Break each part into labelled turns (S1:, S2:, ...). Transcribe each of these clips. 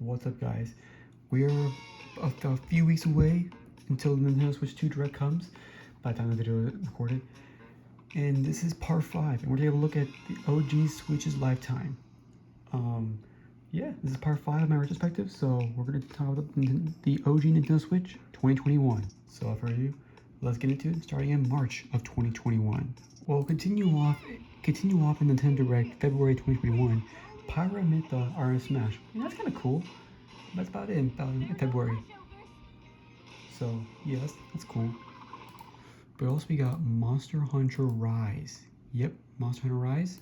S1: What's up, guys? We're a few weeks away until the Nintendo Switch 2 Direct comes, by the time the video is recorded. And this is part 5, and we're going to look at the OG Switch's lifetime. Yeah, this is part 5 of my retrospective, so we're going to talk about the OG Nintendo Switch 2021. So without further ado, let's get into it, starting in March of 2021. We'll continue off in Nintendo Direct February 2021. Pyra made the RM Smash. Yeah, that's kind of cool. That's about it in February. So yeah, that's cool. But also we got Monster Hunter Rise. Yep, Monster Hunter Rise.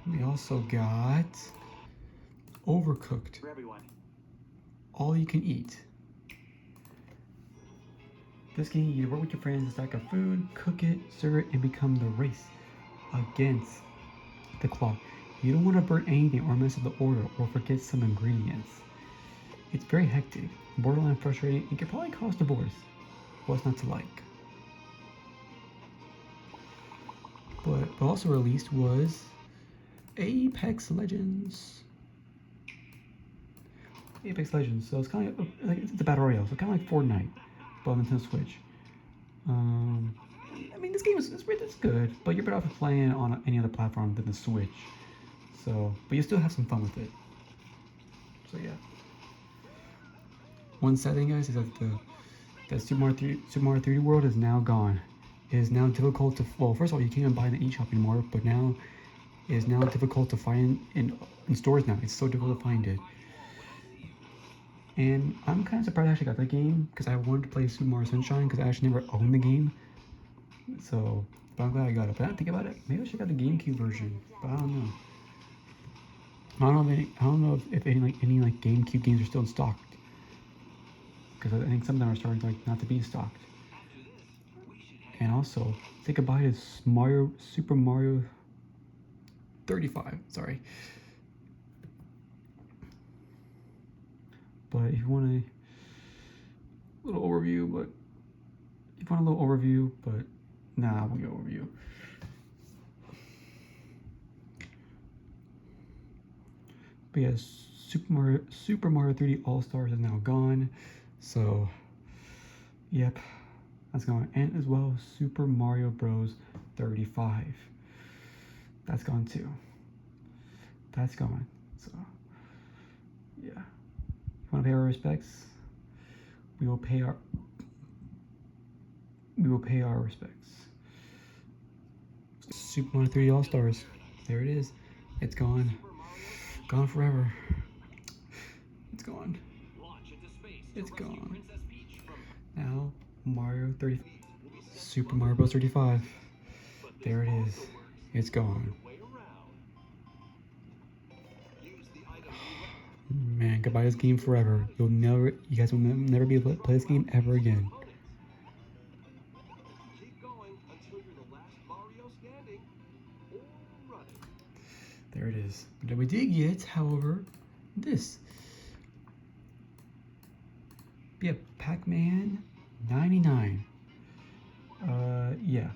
S1: We also got Overcooked. All you can eat. This game, you work with your friends to stack up food, cook it, serve it, and become the race against the clock. You don't want to burn anything or mess up the order or forget some ingredients. It's very hectic, borderline frustrating, and can probably cause divorce. What's not to like? But also released was Apex Legends. So it's kind of like it's a battle royale, so kind of like Fortnite, but on Nintendo Switch. I mean, this game is good, but you're better off playing it on any other platform than the Switch. So, but you still have some fun with it. So yeah. One sad thing, guys, is that Super Mario 3D World is now gone. It is now difficult to, well, first of all, you can't even buy it in the eShop anymore, but now it is now difficult to find in stores now. It's so difficult to find it. And I'm kind of surprised I actually got the game, because I wanted to play Super Mario Sunshine, because I actually never owned the game. So, but I'm glad I got it. But I didn't think about it. Maybe I should have got the GameCube version, but I don't know. I don't know if any GameCube games are still in stock, because I think some of them are starting to not to be stocked. And also, say goodbye to Super Mario 35. Sorry. But if you want a little overview, but nah, we'll go overview. But yes, Super Mario 3D All Stars is now gone. So, yep, that's gone. And as well, Super Mario Bros. 35. That's gone too. That's gone. So, yeah. If you want to pay our respects, we will pay our respects. Super Mario 3D All Stars. There it is. It's gone. Gone forever. It's gone. It's gone. Now, Super Mario Bros. 35. There it is. It's gone. Man, goodbye this game forever. You guys will never be able to play this game ever again. There it is. But we did get, however, this. Yeah, Pac-Man 99. Yeah.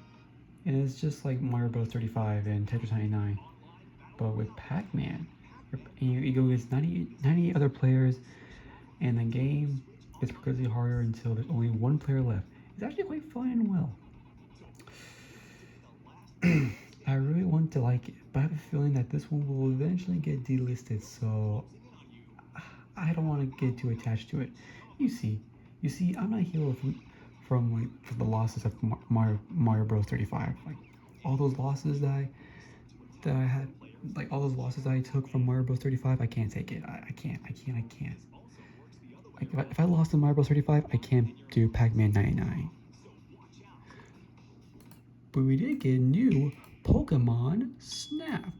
S1: And it's just like Mario Bros. 35 and Tetris 99. But with Pac-Man, you go against 98 other players, and the game gets progressively harder until there's only one player left. It's actually quite fun and well. I really want to like it, but I have a feeling that this one will eventually get delisted, so I don't want to get too attached to it. You see, I'm not healed from the losses of Mario Bros. 35. Like all those losses that I had, like all those losses I took from Mario Bros. 35, I can't take it. I can't. Like if I lost in Mario Bros. 35, I can't do Pac-Man 99. But we did get new Pokemon Snap.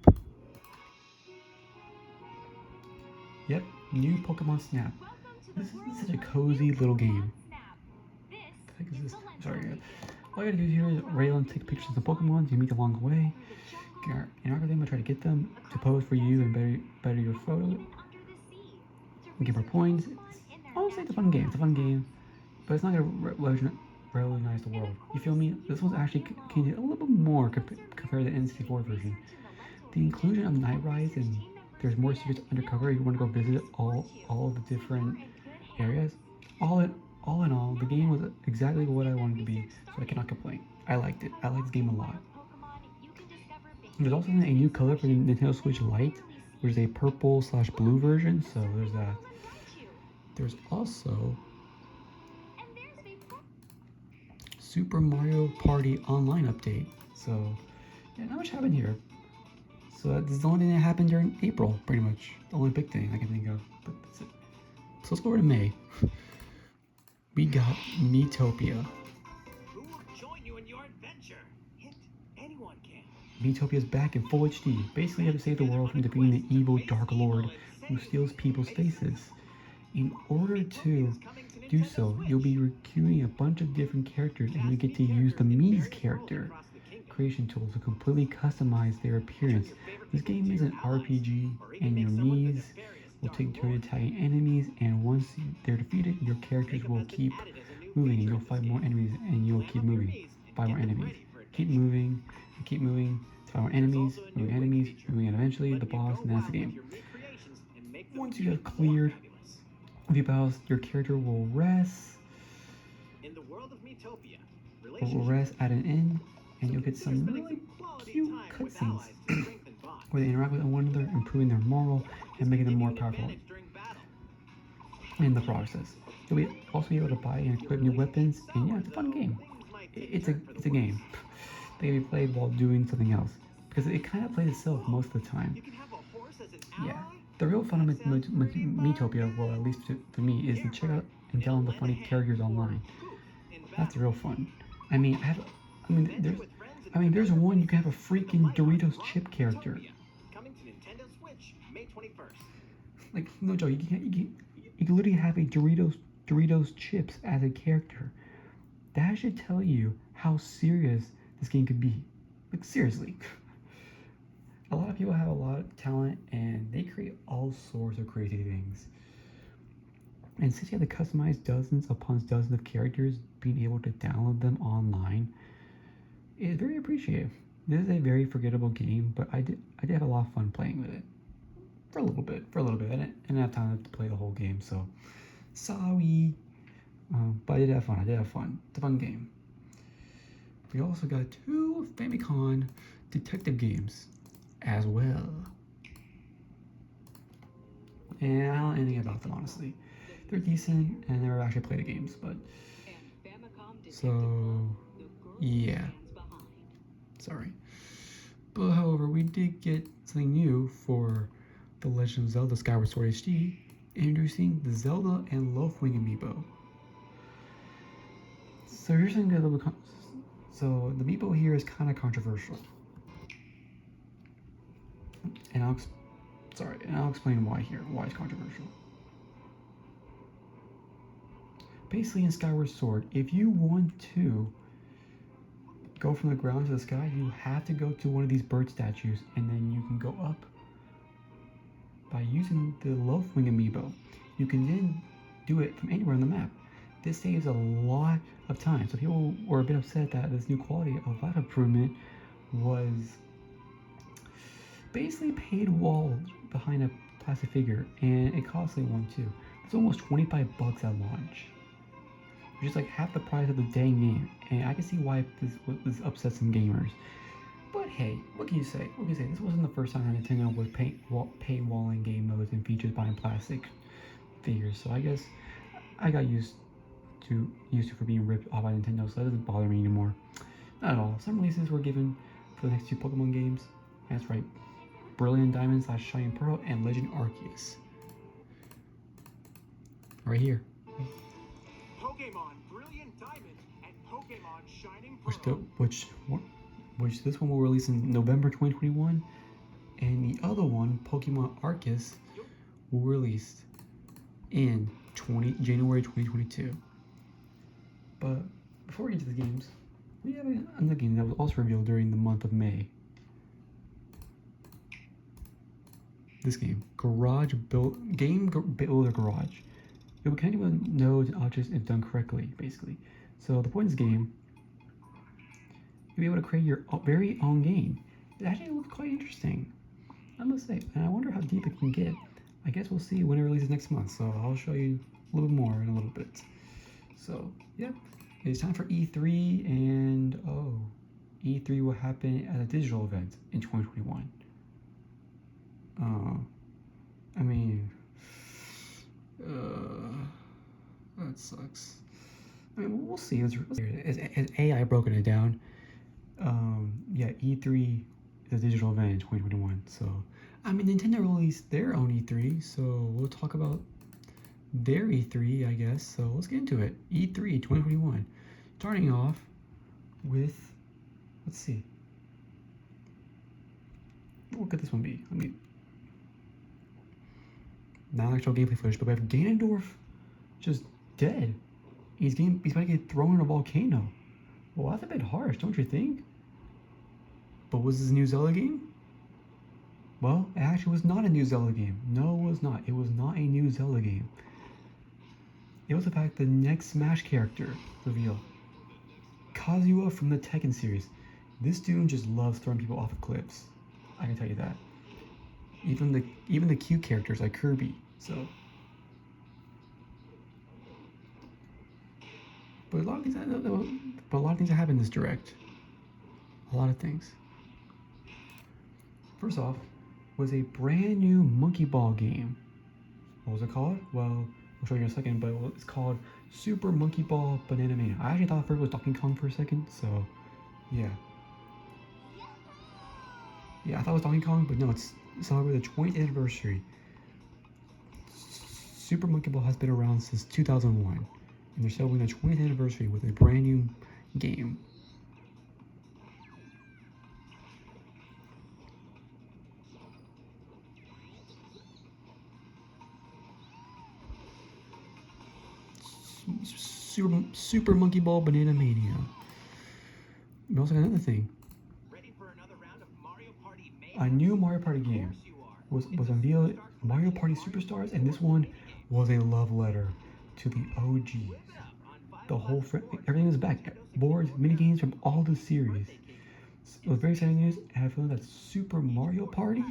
S1: Yep, new Pokemon Snap. This is such a cozy little game. What the heck is this? Sorry. All you gotta do here is rail and take pictures of the Pokemon you meet along the way. In our game, I try to get them to pose for you and better your photo. We give our points. Honestly, it's a fun game. But it's not gonna revolutionize the world. You feel me? This one's actually came a little bit more compared to the N64 version. The inclusion of night rides and there's more secrets undercover. You want to go visit all of the different areas. All in all, the game was exactly what I wanted to be, so I cannot complain. I liked it. I liked this game a lot. There's also a new color for the Nintendo Switch Lite, which is a purple/blue version. So there's that. There's also Super Mario Party Online update. So yeah, not much happened here. So this is the only thing that happened during April, pretty much. The only big thing I can think of. But that's it. So let's go over to May. We got Miitopia.
S2: Who will join you in your adventure? Hint, anyone can.
S1: Miitopia's back in full HD. Basically, you have to save the world from defeating the evil Dark Lord who steals people's faces. In order to do so, you'll be recruiting a bunch of different characters and you get to use the Mii's character creation tool to completely customize their appearance. This game is an RPG and your Mii's will take turn attacking enemies, and once they're defeated, your characters will keep moving and you'll fight more enemies and you'll keep moving. Fight more enemies. Keep moving, to fight more enemies, moving, and eventually the boss, and that's the game. Once you have cleared a few battles, your character will rest. Will rest at an inn, and you'll get some really cute cutscenes where they interact with one another, improving their moral and making them more powerful in the process. You'll also be able to buy and equip new weapons, and yeah, it's a fun game. It's a game that can be played while doing something else because it kind of plays itself most of the time. Yeah, the real fun of Miitopia, well, at least for me, is to check out and tell them the funny characters online. That's the real fun. There's one you can have a freaking Doritos chip character. Like, no joke, you can literally have a Doritos chips as a character. That should tell you how serious this game could be. Like, seriously. A lot of people have a lot of talent and they create all sorts of crazy things. And since you have to customize dozens upon dozens of characters, being able to download them online is very appreciative. This is a very forgettable game, but I did have a lot of fun playing with it. For a little bit. I didn't have time to play the whole game, so sorry. But I did have fun. It's a fun game. We also got 2 Famicom detective games as well. And I don't know anything about them, honestly. They're decent, and I never actually played the games, but... So... yeah. Sorry. But however, we did get something new for The Legend of Zelda Skyward Sword HD, introducing the Zelda and Loafwing amiibo. So here's something a little bit... So the amiibo here is kind of controversial. And I'll explain why it's controversial. Basically, in Skyward Sword, if you want to go from the ground to the sky, you have to go to one of these bird statues, and then you can go up by using the Loafwing amiibo. You can then do it from anywhere on the map. This saves a lot of time. So people were a bit upset that this new quality of life improvement was basically paid wall behind a plastic figure, and a costly one too. It's almost $25 at launch, which is like half the price of the dang game. And I can see why this upsets some gamers. But hey, what can you say? This wasn't the first time that Nintendo was paywalling game modes and features behind plastic figures. So I guess I got used to for being ripped off by Nintendo, so that doesn't bother me anymore. Not at all. Some releases were given for the next 2 Pokemon games. That's right. Brilliant Diamond / Shining Pearl and Legend Arceus. Right here.
S2: Pokemon Brilliant Diamond and Pokemon Shining Pearl.
S1: Which this one will release in November 2021, and the other one, Pokemon Arceus, will release in January 2022. But before we get to the games, we have another game that was also revealed during the month of May. This game, Game Builder Garage. It will connect with nodes and objects if done correctly, basically. So the point of this game, you'll be able to create your very own game. It actually looks quite interesting, I must say. And I wonder how deep it can get. I guess we'll see when it releases next month. So I'll show you a little bit more in a little bit. So yeah, it's time for E3, and E3 will happen at a digital event in 2021. I mean, that sucks. I mean, we'll see. As AI broken it down, yeah, E3 is a digital event in 2021. So, I mean, Nintendo released their own E3, so we'll talk about their E3, I guess. So let's get into it. E3 2021, starting off with, let's see, what could this one be? I mean, not actual gameplay footage, but we have Ganondorf just dead. He's about to get thrown in a volcano. Well, that's a bit harsh, don't you think? But was this a new Zelda game? Well, it actually was not a new Zelda game. No, it was not. It was not a new Zelda game. It was in fact the next Smash character reveal. Kazuya from the Tekken series. This dude just loves throwing people off of cliffs. I can tell you that. Even the cute characters like Kirby. So, but a lot of things that happen in this direct. A lot of things. First off, was a brand new Monkey Ball game. What was it called? Well, I'll show you in a second, but it's called Super Monkey Ball Banana Mania. I actually thought first it was Donkey Kong for a second, so yeah. Yeah, I thought it was Donkey Kong, but no, it's celebrating the 20th anniversary. Super Monkey Ball has been around since 2001, and they're celebrating the 20th anniversary with a brand new game. Super Monkey Ball Banana Mania. We also got another thing.
S2: Ready for another round of Mario Party
S1: A new Mario Party game was unveiled, Mario Party Superstars, and this one was a love letter to the OGs. The whole everything is back. Boards, mini games from all the series. It was very exciting news, and I feel that Super Mario Party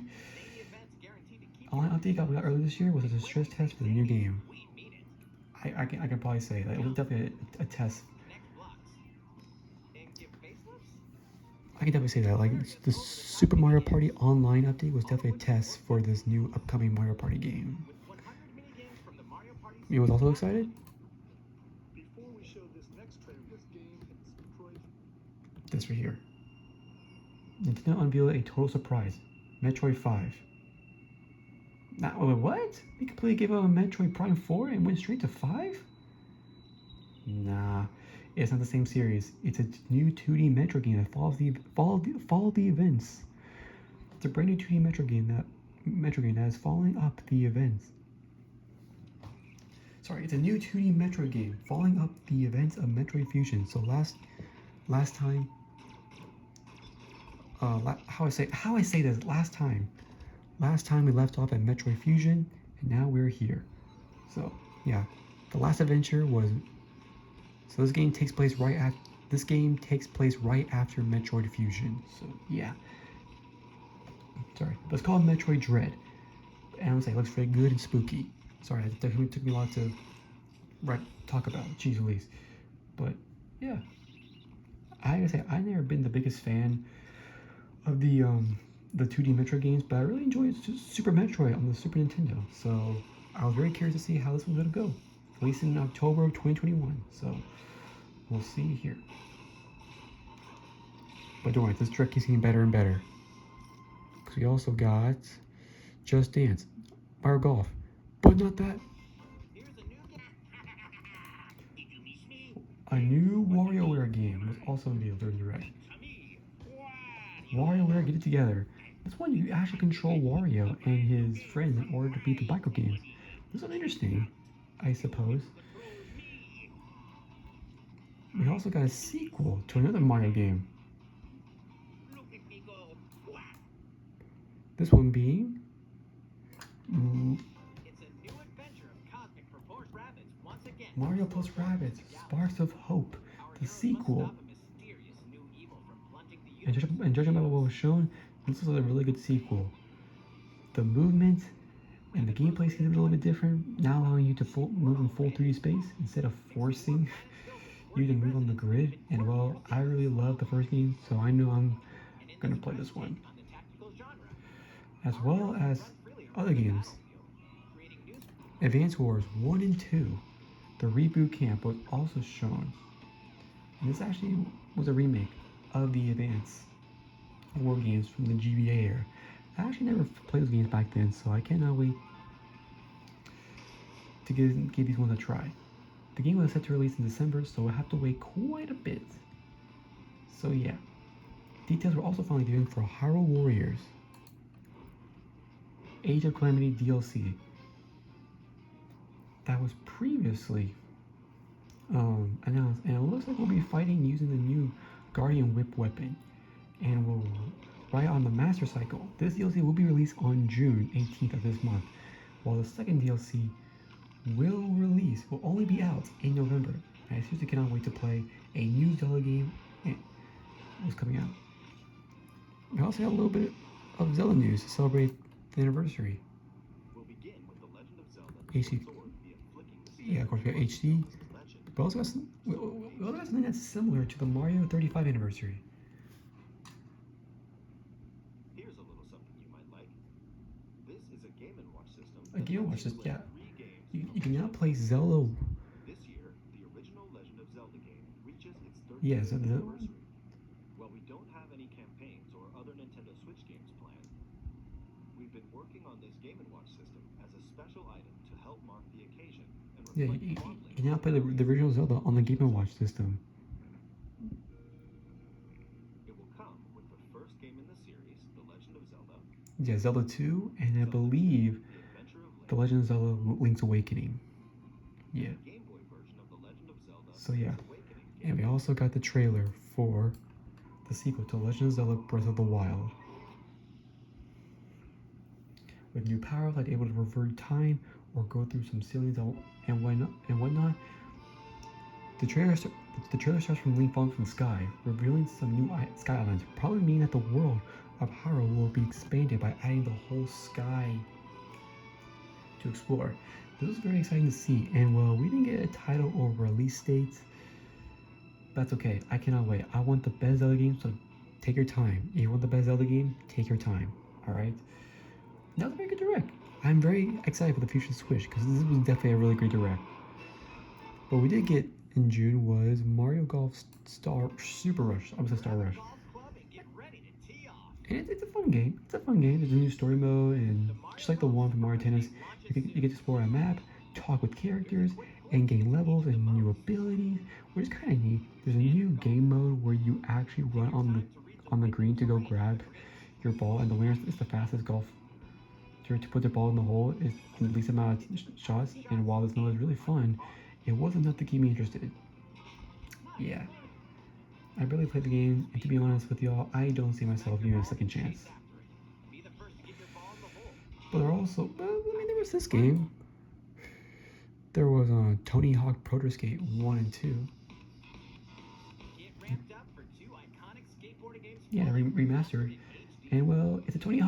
S1: online update we got earlier this year was a stress test for the new game. I can probably say that it was definitely a test. I can definitely say that, like, the Super Mario Party online update was definitely a test for this new upcoming Mario Party game. You was also excited?
S3: Before we show this next trailer of this game,
S1: This right here. Nintendo unveiled a total surprise. Metroid 5. Now, what? They completely gave up on Metroid Prime 4 and went straight to 5? Nah, it's not the same series. It's a new 2D Metroid game that follow the events. It's a brand new 2D Metroid game that is following up the events. Sorry, it's a new 2D Metroid game following up the events of Metroid Fusion. So last time, how I say this? Last time we left off at Metroid Fusion, and now we're here. So yeah, the last adventure was. So this game takes place right after. This game takes place right after Metroid Fusion. So yeah. Sorry, but it's called Metroid Dread, and I would say it looks very good and spooky. Sorry, it took me a lot to talk about. Jeez Louise. But yeah, I gotta say I've never been the biggest fan of the 2D Metroid games, but I really enjoyed Super Metroid on the Super Nintendo. So I was very curious to see how this was gonna go. Released in October of 2021. So we'll see here. But don't worry, this direct keeps getting better and better. Because we also got Just Dance, Mario Golf, but not that. A new WarioWare game was also revealed during the direct. WarioWare, get it together. This one you actually control Wario and his friends in order to beat the micro games. This is interesting, I suppose. We also got a sequel to another Mario game. This one being Mario plus Rabbids, Sparks of Hope. the sequel.
S2: Stop a mysterious new evil from blunting the
S1: And judging by what was shown, this is a really good sequel. The movement and the gameplay seems a little bit different, now allowing you to move in full 3D space instead of forcing you to move on the grid. And well, I really love the first game, so I know I'm gonna play this one. As well as other games. Advance Wars 1 and 2, the reboot camp was also shown. And this actually was a remake of the Advance War games from the GBA era. I actually never played those games back then, so I cannot wait to give these ones a try. The game was set to release in December, so we'll have to wait quite a bit. So yeah. Details were also finally given for Hyrule Warriors Age of Calamity DLC. That was previously announced, and it looks like we'll be fighting using the new Guardian Whip weapon, and we'll ride on the Master Cycle. This DLC will be released on June 18th of this month, while the second DLC will only be out in November. I seriously cannot wait to play a new Zelda game and what's coming out. We also have a little bit of Zelda news to celebrate the anniversary.
S3: We'll begin with the Legend of Zelda.
S1: HD. Yeah, of course we got HD. But also got we also got something that's similar to the Mario 35 anniversary.
S3: Here's a little something you might like. This is a Game & Watch system.
S1: A Game & Watch system, yeah.
S3: 3 games.
S1: You can now play Zelda.
S3: This year, the original Legend of Zelda game reaches its 30th
S1: Yeah, so
S3: anniversary. While we don't have any campaigns or other Nintendo Switch games planned, we've been working on this Game & Watch system as a special item to help mark the occasion and
S1: Yeah,
S3: reflect
S1: you
S3: fondly
S1: can now play the original Zelda on the Game & Watch system.
S3: It will come with the first game in the series, The Legend of Zelda,
S1: Yeah, Zelda 2, and I believe
S3: The Adventure of Link,
S1: The Legend of Zelda Link's Awakening. Yeah,
S3: the Game Boy version of The Legend of Zelda
S1: so yeah.
S3: Link's Awakening.
S1: And we also got the trailer for the sequel to Legend of Zelda Breath of the Wild. With new powers like able to revert time or go through some ceilings and whatnot. The trailer starts from Link falling from the sky, revealing some new sky islands, probably meaning that the world of Hyrule will be expanded by adding the whole sky to explore. This was very exciting to see, and well, we didn't get a title or release date. That's okay, I cannot wait. I want the best Zelda game, so take your time. If you want the best Zelda game, take your time, alright? That was a very good direct. I'm very excited for the future Switch, because this was definitely a really great direct. What we did get in June was Mario Golf Super Rush. I was a Star Rush. And it's a fun game. It's a fun game. There's a new story mode, and just like the one from Mario Tennis, you get to explore a map, talk with characters, and gain levels and new abilities, which is kind of neat. There's a new game mode where you actually run on the green to go grab your ball, and the winner is the fastest golf to put their ball in the hole is the least amount of shots. And while this mode is really fun, it wasn't enough to keep me interested. Yeah. I barely played the game, and to be honest with y'all, I don't see myself giving it a second chance. But there also, there was this game. There was Tony Hawk Pro Skate 1 and 2. Yeah, remastered. And well, it's a Tony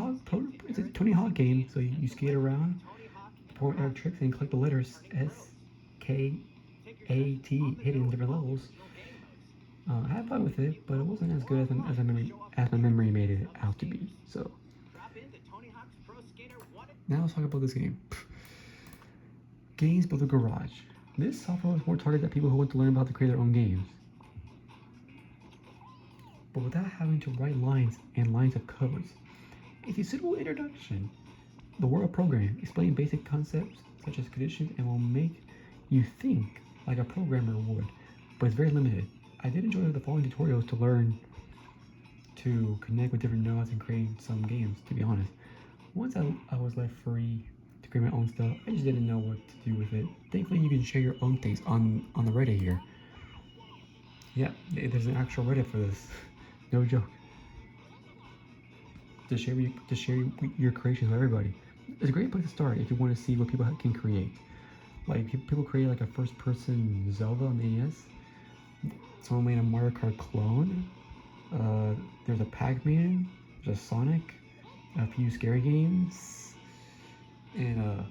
S1: Hawk game, so you skate around, perform air tricks, and collect the letters S, K, A, T hidden in different levels. I had fun with it, but it wasn't as good as my memory made it out to be. So now let's talk about this game. Games Builder Garage. This software was more targeted at people who want to learn about to create their own games, but without having to write lines and lines of codes. It's a suitable introduction. The world of programming, explaining basic concepts such as conditions, and will make you think like a programmer would, but it's very limited. I did enjoy the following tutorials to learn to connect with different nodes and create some games, to be honest. Once I was left free to create my own stuff, I just didn't know what to do with it. Thankfully, you can share your own things on the Reddit here. Yeah, there's an actual Reddit for this. No joke. To share your creations with everybody. It's a great place to start if you want to see what people can create. Like people create like a first-person Zelda on the NES. Someone made a Mario Kart clone. There's a Pac-Man. There's a Sonic. A few scary games. And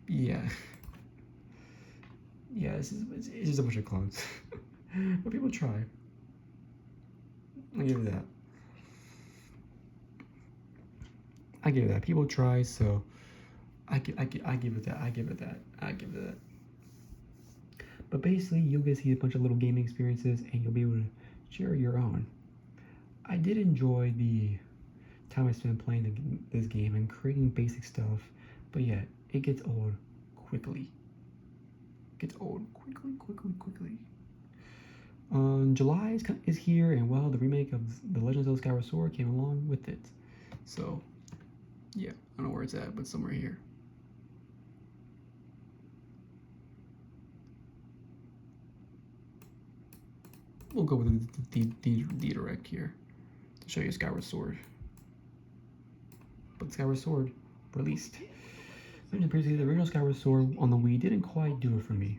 S1: yeah. Yeah, it's just a bunch of clones. But people try. I give it that. I give it that. People try, so I give it that. I give it that. I give it that. But basically, you'll get to see a bunch of little gaming experiences, and you'll be able to share your own. I did enjoy the time I spent playing this game and creating basic stuff, but yeah, it gets old quickly. Gets old quickly. July is here, and well, the remake of The Legend of Zelda Skyward Sword came along with it. So, yeah, I don't know where it's at, but somewhere here. We'll go with the direct here to show you Skyward Sword. But Skyward Sword released. Mentioned previously, the original Skyward Sword on the Wii didn't quite do it for me.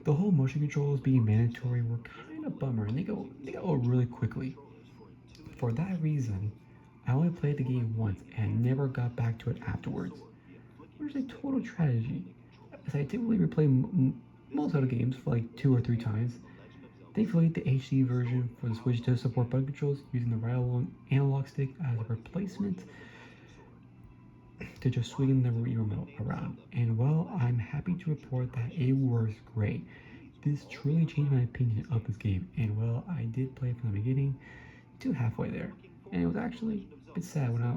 S1: The whole motion controls being mandatory were kind of bummer, and they go really quickly. For that reason, I only played the game once and never got back to it afterwards, which is a total tragedy, as I typically replay most other games for like 2 or 3 times. Thankfully, the HD version for the Switch does support button controls using the ride-along analog stick as a replacement to just swinging the Wii remote around. And well, I'm happy to report that it works great. This truly changed my opinion of this game, and well, I did play from the beginning to halfway there, and it was actually a bit sad when I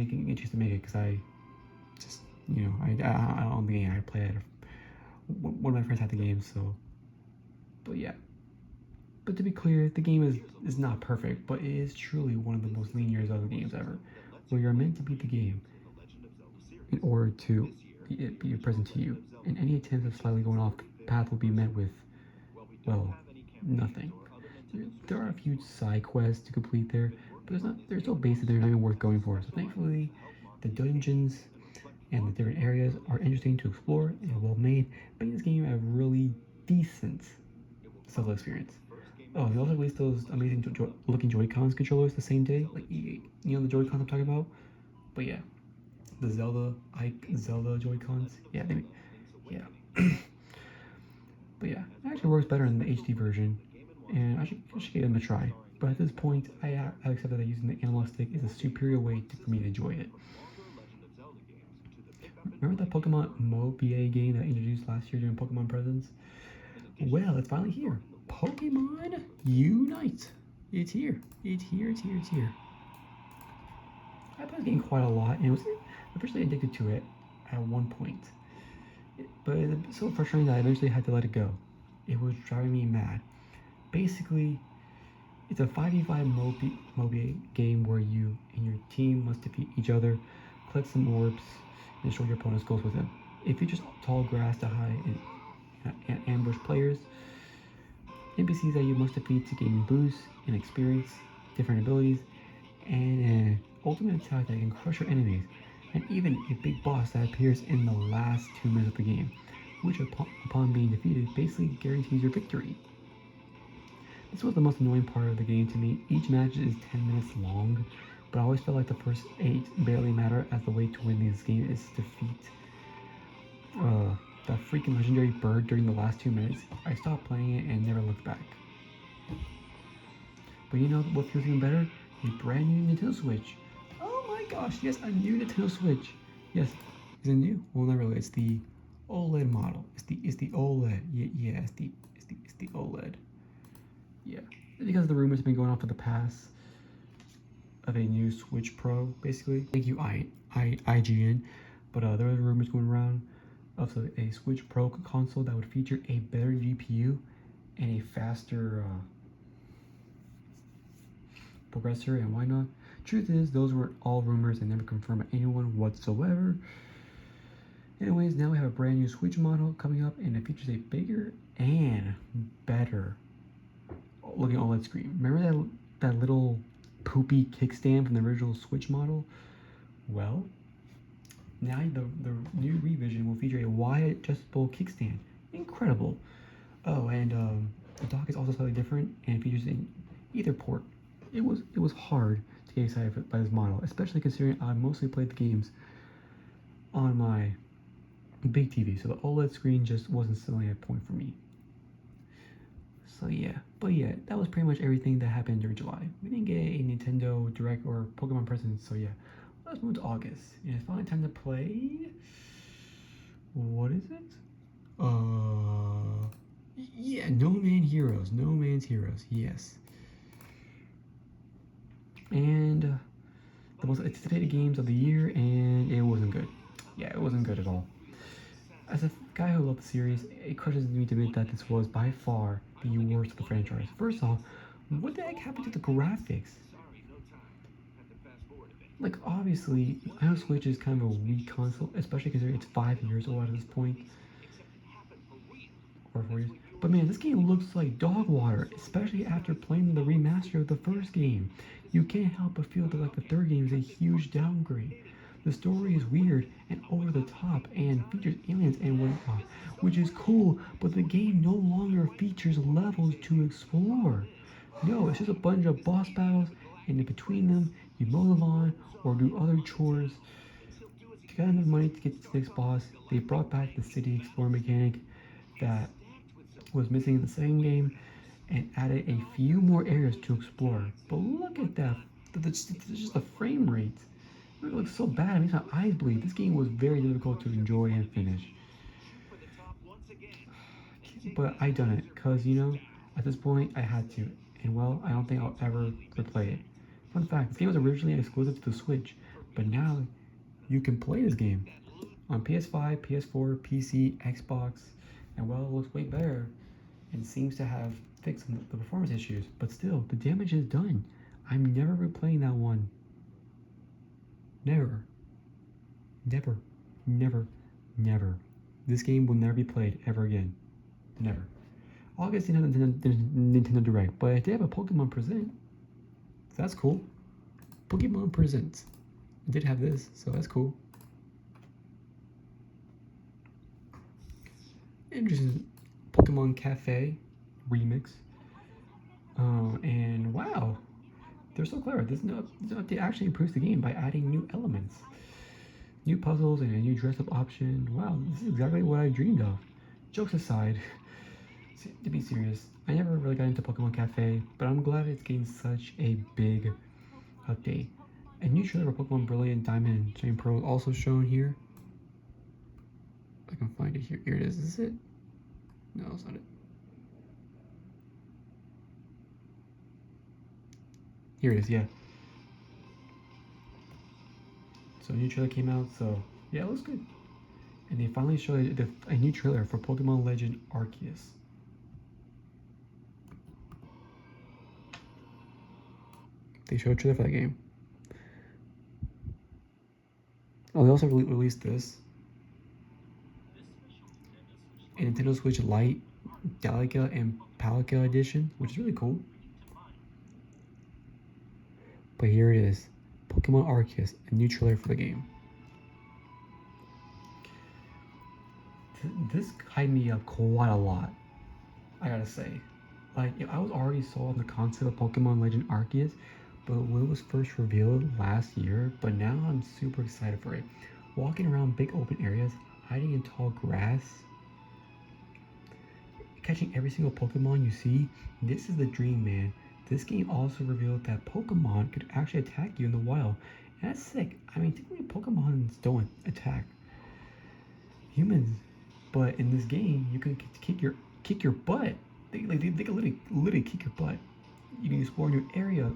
S1: didn't get a chance to make it, because I just, I own the game. I played it. One of my friends had the game, so, but yeah. But to be clear, the game is not perfect, but it is truly one of the most linear Zelda games ever, where you're meant to beat the game in order to it be present to you, and any attempts of slightly going off the path will be met with, well, nothing. There are a few side quests to complete there, but they're so basic they're not even worth going for. So thankfully, the dungeons and the different areas are interesting to explore and well made, making this game a really decent Zelda experience. Oh, they also released those amazing looking Joy-Cons controllers the same day, like the Joy-Cons I'm talking about. But yeah, the Zelda Joy-Cons. Yeah, but yeah, it actually works better in the HD version, and I should give them a try. But at this point, I accept that using the analog stick is a superior way for me to enjoy it. Remember that Pokemon MOBA game that I introduced last year during Pokemon Presents? Well, it's finally here. Pokemon Unite. It's here. It's here. I played this game quite a lot, and I was officially addicted to it at one point. But it's so frustrating that I eventually had to let it go. It was driving me mad. Basically, it's a 5v5 MOBA game where you and your team must defeat each other, collect some orbs, and destroy your opponent's goals with them. It features tall grass to hide and ambush players, NPCs that you must defeat to gain boosts and experience, different abilities, and an ultimate attack that can crush your enemies, and even a big boss that appears in the last 2 minutes of the game, which upon being defeated basically guarantees your victory. This was the most annoying part of the game to me. Each match is 10 minutes long, but I always felt like the first 8 barely matter, as the way to win this game is to defeat that freaking legendary bird during the last 2 minutes. I stopped playing it and never looked back. But you know what feels even better? A brand new Nintendo Switch. Oh my gosh, yes, a new Nintendo Switch. Yes, is it new? Well, not really. It's the OLED model. It's the OLED. Yeah, it's the OLED. Yeah, because the rumors have been going on for the past of a new Switch Pro, basically. Thank you, IGN. But there were rumors going around of a Switch Pro console that would feature a better GPU and a faster progressor and why not. Truth is, those were all rumors and never confirmed by anyone whatsoever. Anyways, now we have a brand new Switch model coming up, and it features a bigger and better looking OLED screen. Remember that little poopy kickstand from the original Switch model? Well, Now the new revision will feature a wide adjustable kickstand. Incredible. Oh, and the dock is also slightly different and features an Ether port. It was hard to get excited by this model, especially considering I mostly played the games on my big TV, so the OLED screen just wasn't selling a point for me. So yeah, but yeah, that was pretty much everything that happened during July. We didn't get a Nintendo Direct or Pokemon presents, so yeah. Let's move to August. And it's finally time to play. What is it? Yeah, No Man's Heroes. No Man's Heroes, yes. And the most anticipated games of the year, and it wasn't good. Yeah, it wasn't good at all. As a guy who loved the series, it crushes me to admit that this was by far the worst of the franchise. First off, what the heck happened to the graphics? Like, obviously, I know Switch is kind of a weak console, especially considering it's 5 years old at this point. Or 4 years. But man, this game looks like dog water, especially after playing the remaster of the first game. You can't help but feel that like the third game is a huge downgrade. The story is weird and over the top and features aliens and whatnot, which is cool, but the game no longer features levels to explore. No, it's just a bunch of boss battles, and in between them, you mow the lawn or do other chores. To get enough money to get to the next boss, they brought back the city explorer mechanic that was missing in the second game and added a few more areas to explore. But look at that, just the frame rate. It looks so bad, it makes my eyes bleed. This game was very difficult to enjoy and finish. But I done it, cause you know, at this point I had to. And well, I don't think I'll ever replay it. Fun fact, this game was originally exclusive to the Switch, but now you can play this game on PS5, PS4, PC, Xbox, and well, it looks way better and seems to have fixed the performance issues. But still, the damage is done. I'm never replaying that one. Never. Never. Never. Never. This game will never be played ever again. Never. August didn't have Nintendo Direct, but they have a Pokemon Present. So that's cool. Pokemon Presents. I did have this, so that's cool. Interesting. Pokemon Cafe remix. And wow, they're so clever. This update actually improves the game by adding new elements, new puzzles, and a new dress-up option. Wow, this is exactly what I dreamed of. Jokes aside, to be serious, I never really got into Pokemon Cafe, but I'm glad it's getting such a big update. A new trailer for Pokemon Brilliant Diamond and Shine Pearl is also shown here. If I can find it here. Here it is. Is this it? No, it's not it. Here it is, yeah. So a new trailer came out, so yeah, it looks good. And they finally showed a new trailer for Pokemon Legend Arceus. They showed a trailer for that game. Oh, they also released this. A Nintendo Switch Lite, Galaga and Palika edition, which is really cool. But here it is, Pokemon Arceus, a new trailer for the game. This hyped me up quite a lot, I gotta say. Like, I was already sold on the concept of Pokemon Legend Arceus, but when it was first revealed last year, but now I'm super excited for it. Walking around big open areas, hiding in tall grass, catching every single Pokemon you see, this is the dream, man. This game also revealed that Pokemon could actually attack you in the wild. And that's sick. I mean, typically Pokemon don't attack humans, but in this game, you can kick your butt. They can literally kick your butt. You can explore new areas,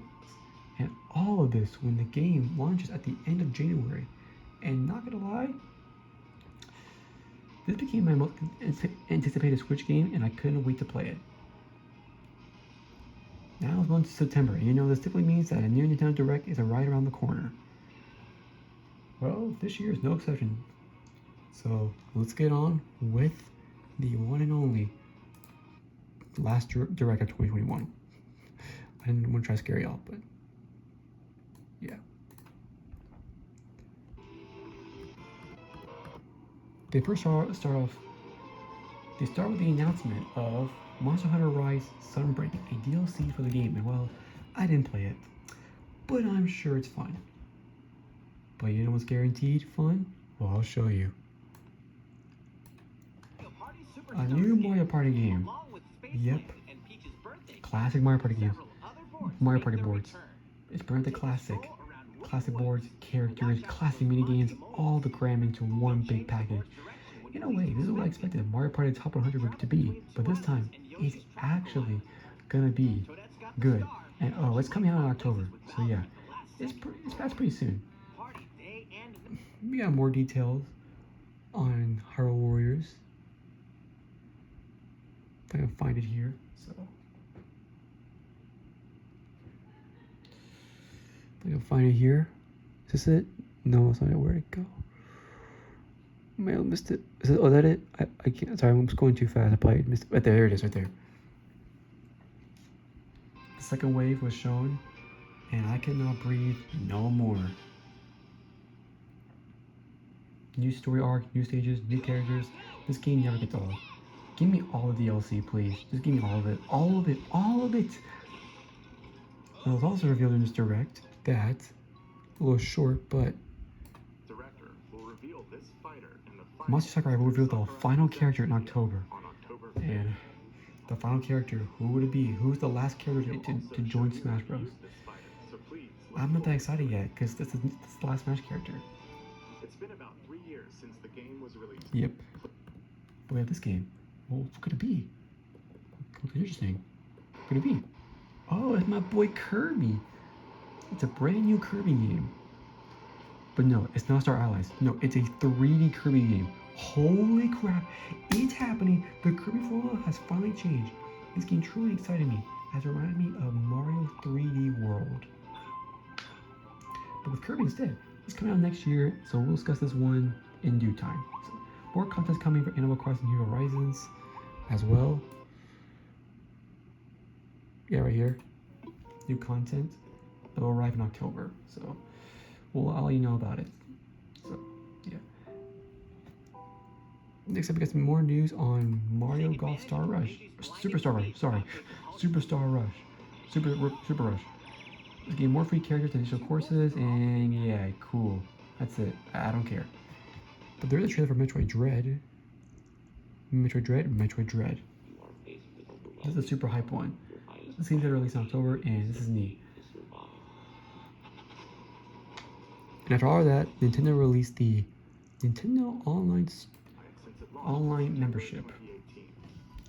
S1: and all of this when the game launches at the end of January. And not gonna lie, this became my most anticipated Switch game, and I couldn't wait to play it. Now it's going to September, and you know this typically means that a new Nintendo Direct is right around the corner. Well, this year is no exception. So let's get on with the one and only last Direct of 2021. I didn't want to try to scare y'all, but yeah. They first start off. They start with the announcement of Monster Hunter Rise Sunbreak, a DLC for the game. And well, I didn't play it, but I'm sure it's fun. But you know what's guaranteed fun? Well, I'll show you. A new Mario Party game. Yep. Classic Mario Party games. Mario Party boards. It's burned the classic boards, characters, classic minigames, all the crammed into one big package. In a way, this is what I expected Mario Party Top 100 to be, but this time, it's actually gonna be good. And oh, it's coming out in October, so yeah, that's pretty soon. We got more details on Hyrule Warriors. If I can find it here, so. If I can find it here. Is this it? No, it's not it. Where'd it go? Man, I missed it. Is it? Oh, that it? I can't. Sorry, I'm just going too fast. I probably missed it. Right there. There it is. Right there. The second wave was shown, and I cannot breathe no more. New story arc, new stages, new characters. This game never gets old. Give me all the DLC, please. Just give me all of it. All of it. All of it. It was also revealed in this direct that a little short, but
S3: Director will reveal this fighter in the
S1: Monster Sakurai will reveal the final character in October. And the final character, who would it be? Who's the last character to join Smash Bros? I'm not that excited yet, because this is the last Smash character.
S3: It's been about 3 years since the game was released.
S1: Yep. But we have this game. Well, what could it be? Looks interesting. What could it be? Oh, it's my boy Kirby. It's a brand new Kirby game. But no, it's not Star Allies. No, it's a 3D Kirby game. Holy crap, it's happening. The Kirby formula has finally changed. This game truly excited me, as it reminded me of Mario 3D World. But with Kirby instead, it's coming out next year, so we'll discuss this one in due time. So, more content coming for Animal Crossing New Horizons as well. Yeah, right here. New content that will arrive in October. So I'll let you know about it. So yeah. Next up, we got some more news on Mario Golf Star Rush. Superstar Rush, sorry. Superstar Rush. Super Rush. This game more free characters and additional courses, and yeah, cool. That's it. I don't care. But there's a trailer for Metroid Dread. Metroid Dread. This is a super hype one. This game's gonna release in October, and this is neat. And after all of that, Nintendo released the Nintendo Online membership.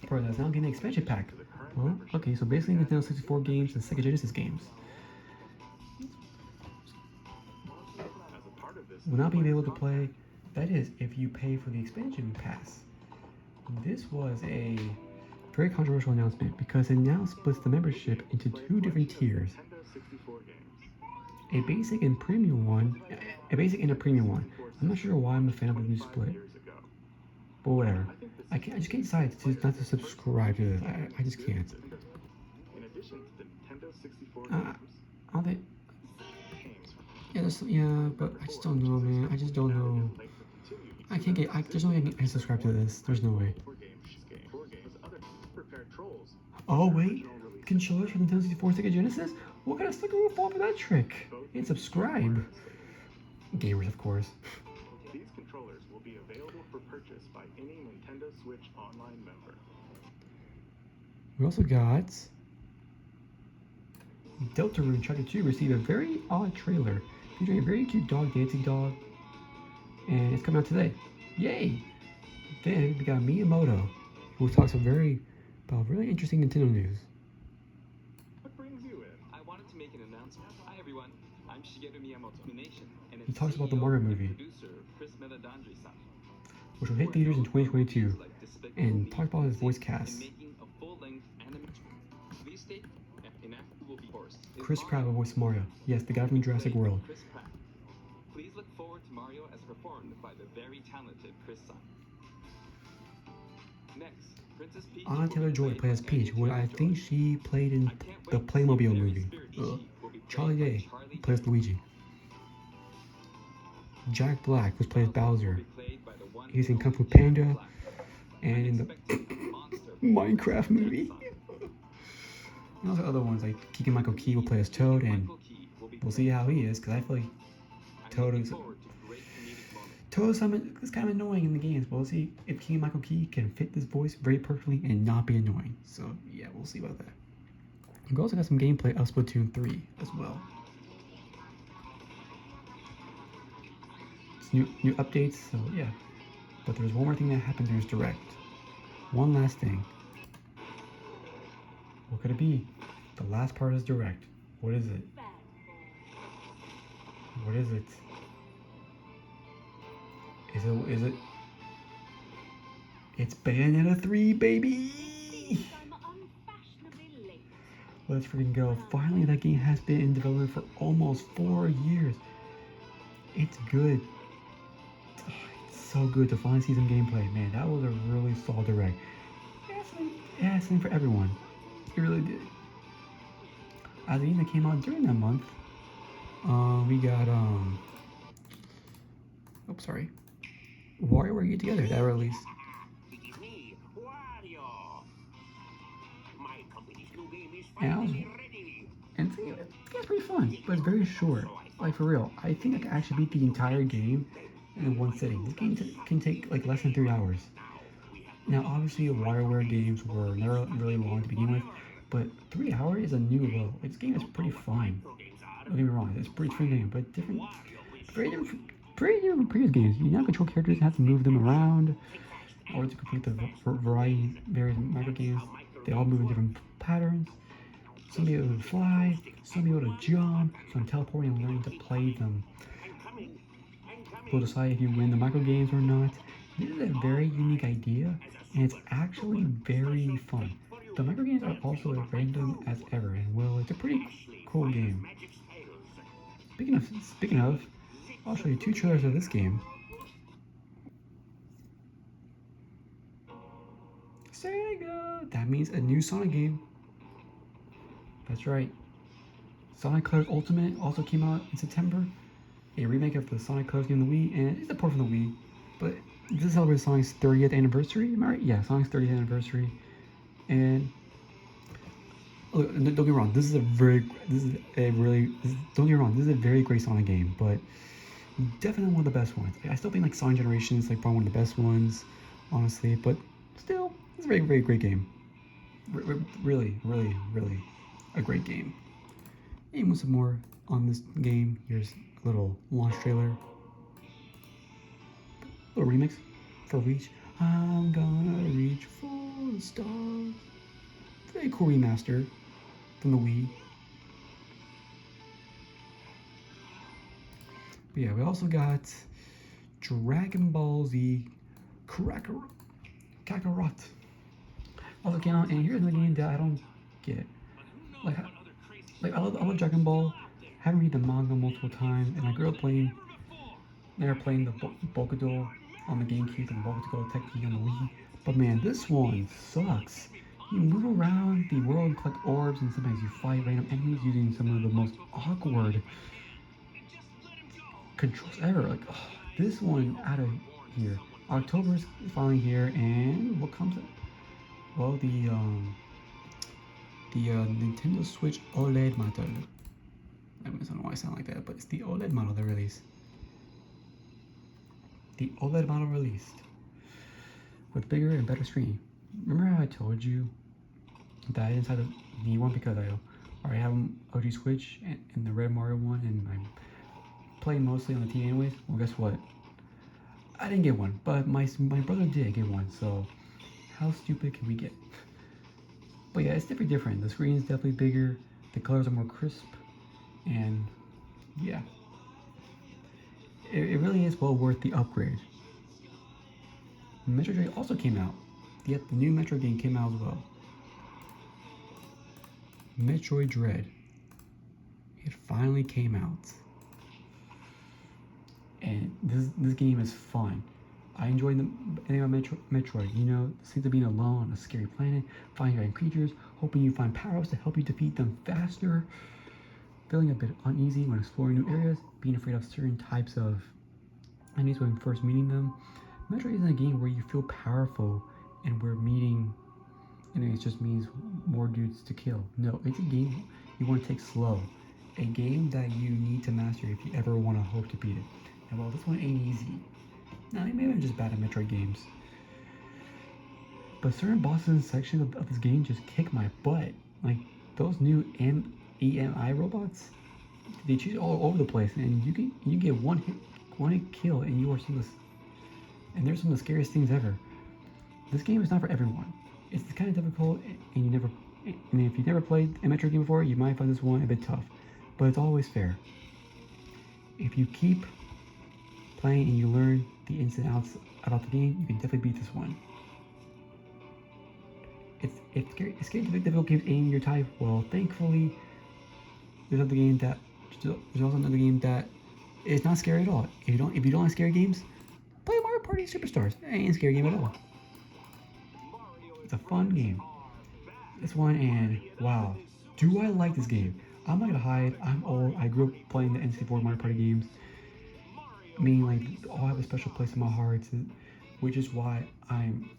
S1: For that's now getting an expansion pack. Well, okay, so basically Nintendo 64 games and Sega Genesis games will not be able to play. That is, if you pay for the expansion pass. This was a very controversial announcement because it now splits the membership into two different tiers. A basic and premium one. A basic and a premium one. I'm not sure why I'm a fan of the new split. But whatever. I just can't decide not to subscribe to this. I just can't.
S3: In addition to the Nintendo 64
S1: I'll think. Yeah, but I just don't know, man. I just don't know. I can't get. There's no way I can subscribe to this. There's no way. Oh wait, controllers for Nintendo 64 Sega Genesis? What kind of sucker will fall for that trick? And subscribe. Gamers, of course.
S3: These controllers will be available for purchase by any Nintendo Switch Online member.
S1: We also got Deltarune Chapter 2 received a very odd trailer featuring a very cute dog, dancing dog, and it's coming out today. Yay! Then we got Miyamoto, who talks about really interesting Nintendo news.
S3: What brings you in?
S4: I wanted to make an announcement. Hi everyone, I'm Shigeru Miyamoto.
S1: He talks about the Mario movie, which will hit theaters in 2022, and talks about his voice cast. Chris Pratt will voice Mario. Yes, the guy from Jurassic World.
S4: Please look forward to Mario as performed by the very talented Chris Sun. Next, Princess Peach.
S1: Anna Taylor-Joy plays Peach, who I think she played in the Playmobil movie. Charlie Day plays Luigi. Jack Black, who plays Bowser. He's in Kung Fu Panda and in the Minecraft movie. And also other ones like Keegan Michael Key will play as Toad, and we'll see how he is, because I feel like Toad is kind of annoying in the games, but we'll see if Keegan Michael Key can fit this voice very perfectly and not be annoying. So yeah, we'll see about that. We also got some gameplay of Splatoon 3 as well. It's new updates, so yeah. But there's one more thing that happened during this direct. One last thing. What could it be? The last part is direct. What is it? What is it? Is it? It's Bayonetta 3, baby! Let's freaking go. Finally, that game has been in development for almost 4 years. It's good. Oh, it's so good to finally see some gameplay. Man, that was a really solid direct. It had something for everyone. It really did. As the game that came out during that month, we got, WarioWare Get Together, that released. And it's pretty fun, but it's very short. Like, for real, I think I can actually beat the entire game in one sitting. This game can take like less than 3 hours. Now, obviously, WarioWare games were never really long to begin with, but 3 hours is a new low. This game is pretty fun. Don't get me wrong, it's a pretty fun game, but very different from previous games. You now control characters and have to move them around in order to complete the various micro games. They all move in different patterns. Some be able to fly, some be able to jump, some teleporting and learning to play them. We'll decide if you win the micro games or not. This is a very unique idea, and it's actually very fun. The micro games are also as random as ever, and well, it's a pretty cool game. Speaking of, I'll show you 2 trailers of this game. Sega! That means a new Sonic game. That's right. Sonic Colors Ultimate also came out in September. A remake of the Sonic Colors game on the Wii, and it's a port from the Wii. But this celebrates Sonic's 30th anniversary. Am I right? Yeah, Sonic's 30th anniversary. And look, don't get me wrong. This is a very great Sonic game, but definitely one of the best ones. I still think like Sonic Generations is like probably one of the best ones, honestly. But still, it's a very, very great game. Really a great game. And with some more on this game, here's a little launch trailer. Little remix for Reach. I'm gonna reach for the stars. Very cool remaster from the Wii. But yeah, we also got Dragon Ball Z Kakarot. Also came out, and here's the game that I don't get. Like I love Dragon Ball. Haven't read the manga multiple times, and I grew up playing the Bokudo on the GameCube and Bokudo Teki on the Wii. But man, this one sucks. You move around the world and collect orbs, and sometimes you fight random enemies using some of the most awkward controls ever. Like, oh, this one out of here. October is finally here, and what comes up? Well, the Nintendo Switch OLED model. I don't know why I sound like that, but it's the OLED model they released. The OLED model released with bigger and better screen. Remember how I told you that I didn't need one because I already have an OG Switch and the Red Mario one, and I'm playing mostly on the TV anyways? Well, guess what? I didn't get one, but my brother did get one, so how stupid can we get? But yeah, it's definitely different. The screen is definitely bigger, the colors are more crisp, and yeah. It really is well worth the upgrade. Metroid Dread also came out. Yet the new Metroid game came out as well. Metroid Dread. It finally came out. And this game is fun. I enjoy the anything about Metroid. You know, the sense of being alone on a scary planet, finding random creatures, hoping you find power-ups to help you defeat them faster, feeling a bit uneasy when exploring new areas, being afraid of certain types of enemies when first meeting them. Metroid isn't a game where you feel powerful and we're meeting, and it just means more dudes to kill. No, it's a game you want to take slow. A game that you need to master if you ever want to hope to beat it. And well, this one ain't easy. Now, maybe I'm just bad at Metroid games. But certain bosses and sections of this game just kick my butt. Like, those new EMI robots, they choose all over the place, and you get one hit kill, and you are and they're some of the scariest things ever. This game is not for everyone. It's kind of difficult, and if you've never played a Metroid game before, you might find this one a bit tough, but it's always fair. If you keep playing and you learn the ins and outs about the game, you can definitely beat this one. It's scary to make difficult games aim your type. Well, thankfully, there's also another game that is not scary at all. If you don't like scary games, play Mario Party Superstars. It ain't a scary game at all. It's a fun game. This one, and wow, do I like this game? I'm not gonna hide. I'm old. I grew up playing the N64 Mario Party games. Meaning, like, all have a special place in my heart, which is why I'm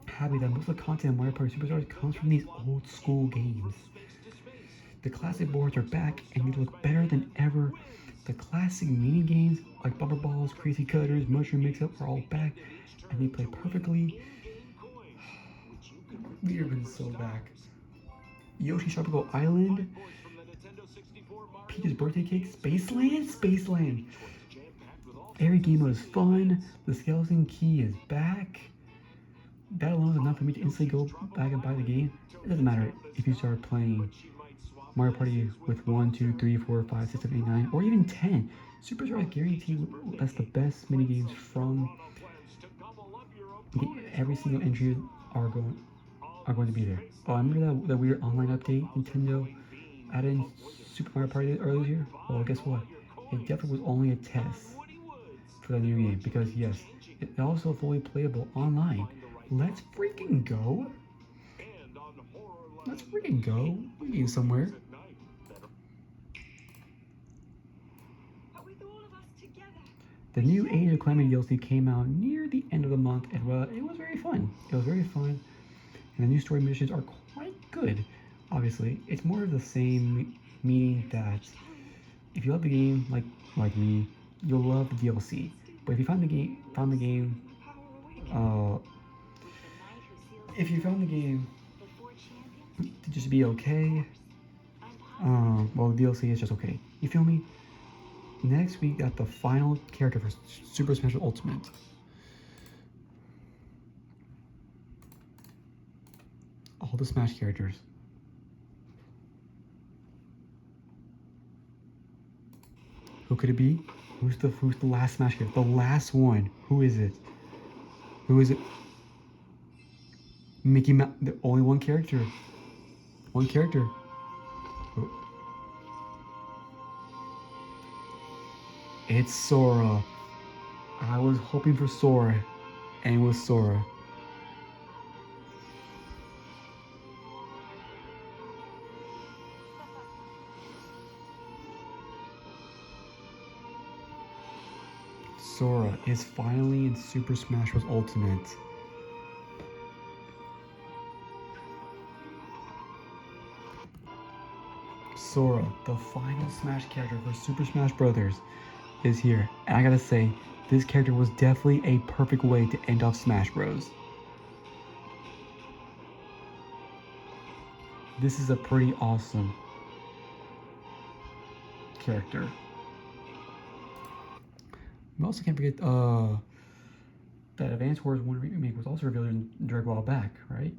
S1: happy that most of the content in Mario Party Superstars comes from these old school games. The classic boards are back, and they look better than ever. The classic mini games like Bumper Balls, Crazy Cutters, Mushroom Mix-Up are all back, and they play perfectly. Bieber's so back. Yoshi's Tropical Island, Peach's Birthday Cake, Spaceland. Every game mode is fun. The skeleton key is back. That alone is enough for me to instantly go back and buy the game. It doesn't matter if you start playing Mario Party with 1, 2, 3, 4, 5, 6, 7, 8, 9, or even 10. Superstars guarantee that's the best mini games from every single entry are going to be there. Oh, I remember that weird online update Nintendo added in Super Mario Party earlier this year? Well, guess what? It definitely was only a test for the new game, because yes, it's also fully playable online. Let's freaking go! We're getting somewhere. The new Age of Calamity DLC came out near the end of the month, and well, it was very fun. And the new story missions are quite good. Obviously, it's more of the same, meaning that if you love the game like me, you'll love the DLC. But if you found the game to just be okay, well, the DLC is just okay. You feel me? Next, we got the final character for Super Smash Bros. Ultimate. All the Smash characters. Who could it be? Who's the last Smash character? The last one. Who is it? Mickey Mouse. The only one character. Oh. It's Sora. I was hoping for Sora, and it was Sora. Sora is finally in Super Smash Bros. Ultimate. Sora, the final Smash character for Super Smash Bros. Is here. And I gotta say, this character was definitely a perfect way to end off Smash Bros. This is a pretty awesome character. We also can't forget that Advance Wars 1 remake was also revealed in Direct while back, right?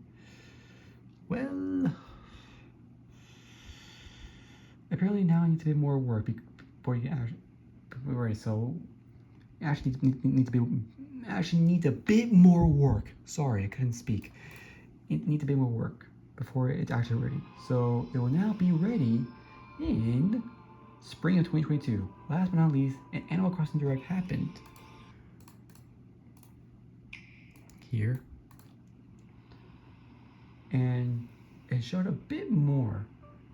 S1: Well, apparently now it needs a bit more work before you can actually. Right, so actually needs a bit more work. Sorry, I couldn't speak. It needs a bit more work before it's actually ready. So it will now be ready in spring of 2022. Last but not least, an Animal Crossing Direct happened here, and it showed a bit more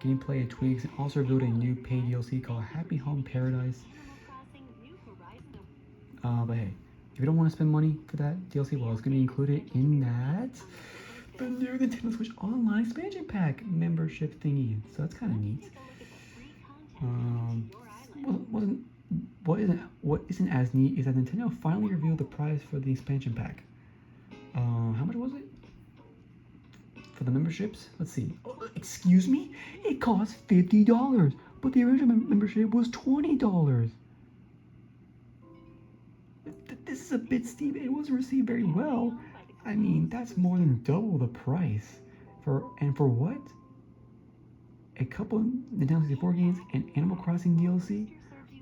S1: gameplay and tweaks, and also revealed a new paid DLC called Happy Home Paradise. But hey, If you don't want to spend money for that DLC, well, it's going to be included in that the new Nintendo Switch Online expansion pack membership thingy. So that's kind of neat. What isn't as neat is that Nintendo finally revealed the price for the expansion pack. How much was it for the memberships? Let's see. Oh, excuse me, it cost $50, but the original membership was $20. This is a bit steep. It wasn't received very well. I mean, that's more than double the price. For what? A couple Nintendo 64 games and Animal Crossing DLC?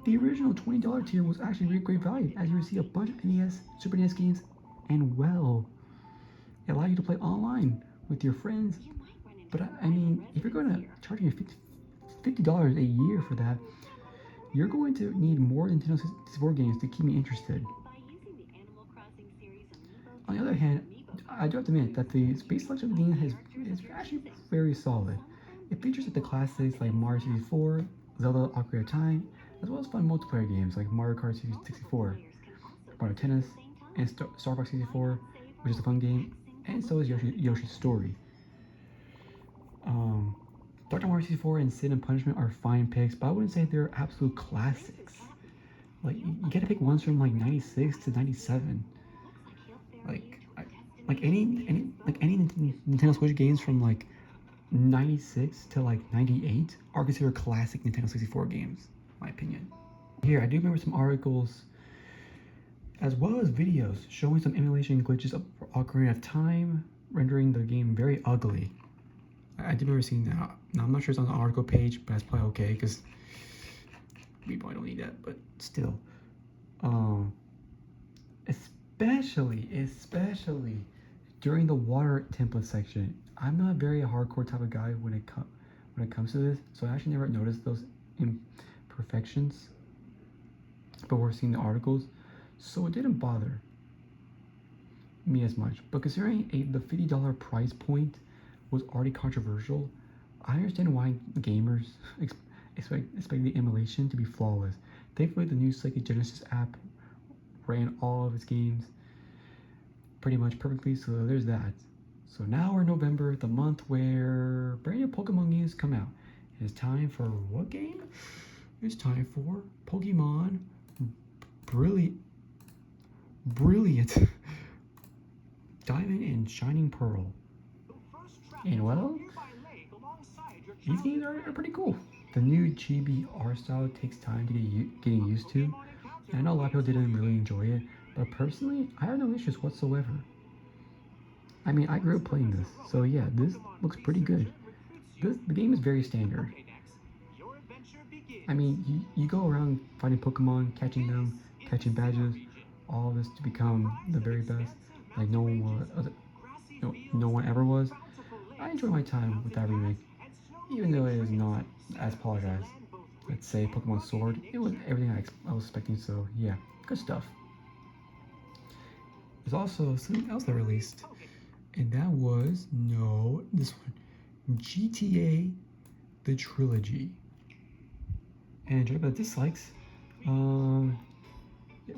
S1: The original $20 tier was actually really great value, as you receive a bunch of NES, Super NES games, and well, it allowed you to play online with your friends. But I mean, if you're going to charge me $50 a year for that, you're going to need more Nintendo 64 games to keep me interested. On the other hand, I do have to admit that the space selection of the game is actually very solid. It features the classics like Mario 64, Zelda Ocarina of Time, as well as fun multiplayer games like Mario Kart 64, Mario Tennis, and Star Fox 64, which is a fun game, and so is Yoshi's Story. Dr. Mario 64 and Sin and Punishment are fine picks, but I wouldn't say they're absolute classics. Like, you gotta pick ones from like 96 to 97. Like any Nintendo Switch games from like 96 to like 98 are considered classic Nintendo 64 games, in my opinion. Here, I do remember some articles as well as videos showing some emulation glitches of Ocarina of Time, rendering the game very ugly. I do remember seeing that. Now, I'm not sure it's on the article page, but that's probably okay, because we probably don't need that, but still. Especially during the water template section. I'm not a very hardcore type of guy when it comes to this, so I actually never noticed those imperfections before seeing the articles, so it didn't bother me as much. But considering the $50 price point was already controversial, I understand why gamers expect the emulation to be flawless. Thankfully, the new Sega Genesis app ran all of its games pretty much perfectly, so there's that. So now we're in November, the month where brand new Pokemon games come out. It's time for what game? It's time for Pokemon Brilliant Diamond and Shining Pearl. And well, these games are pretty cool. The new GB art style takes time to getting used to. I know a lot of people didn't really enjoy it, but personally, I have no issues whatsoever. I mean, I grew up playing this, so yeah, this looks pretty good. The game is very standard. I mean, you go around finding Pokemon, catching them, catching badges, all of this to become the very best, like no one ever was. I enjoy my time with that remake, even though it is not as polished as, let's say, Pokemon Sword. It was everything I was expecting, so yeah, good stuff. There's also something else that released, and that was, this one, GTA The Trilogy. And talking about dislikes,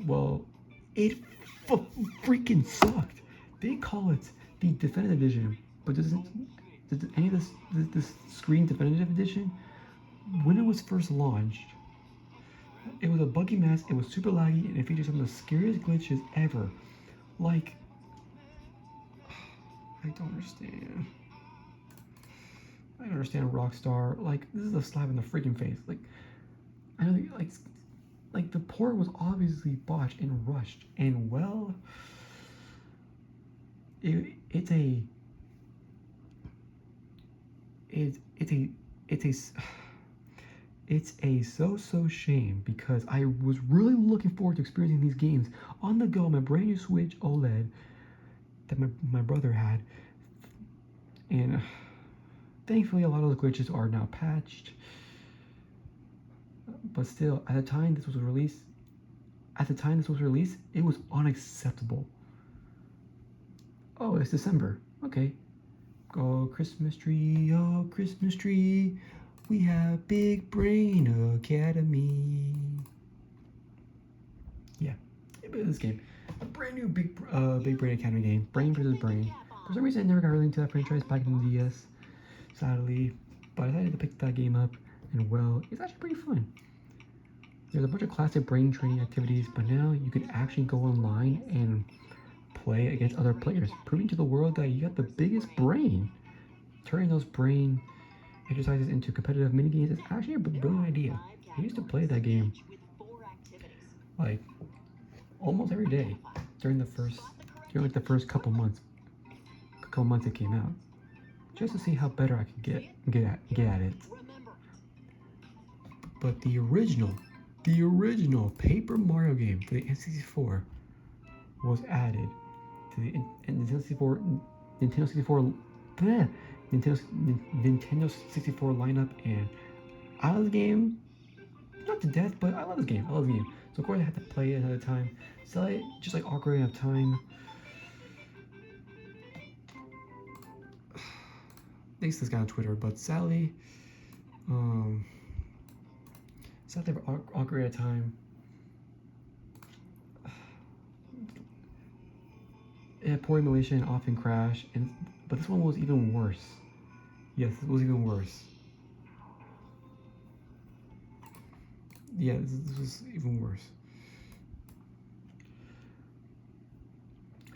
S1: well, it freaking sucked. They call it the Definitive Edition, but does any of this screen Definitive Edition, when it was first launched, it was a buggy mess, it was super laggy, and it featured some of the scariest glitches ever. Like, I don't understand Rockstar. Like, this is a slap in the freaking face. Like, I know, like the port was obviously botched and rushed, and well, it's a so shame, because I was really looking forward to experiencing these games on the go on my brand new Switch OLED that my brother had, and thankfully a lot of those glitches are now patched. But still, at the time this was released, it was unacceptable. Oh, it's December. Okay. Oh, Christmas tree, we have Big Brain Academy. Yeah, this game. a brand new Big Brain Academy game, Brain vs. Brain. For some reason, I never got really into that franchise back in the DS, sadly, but I decided to pick that game up, and well, it's actually pretty fun. There's a bunch of classic brain training activities, but now you can actually go online and play against other players, proving to the world that you got the biggest brain. Turning those brain exercises into competitive minigames is actually a brilliant idea. I used to play that game like almost every day during the first couple months it came out, just to see how better I could get at it. But the original Paper Mario game for the N64 was added to the Nintendo 64 lineup, and I love the game, not to death, but I love this game. So of course I had to play it another time. Sell it just like Ocarina of Time. Thanks to this guy on Twitter, but sadly, Ocarina of Time. It had poor emulation, often crashed, but this one was even worse. Yes, it was even worse. Yeah, this was even worse.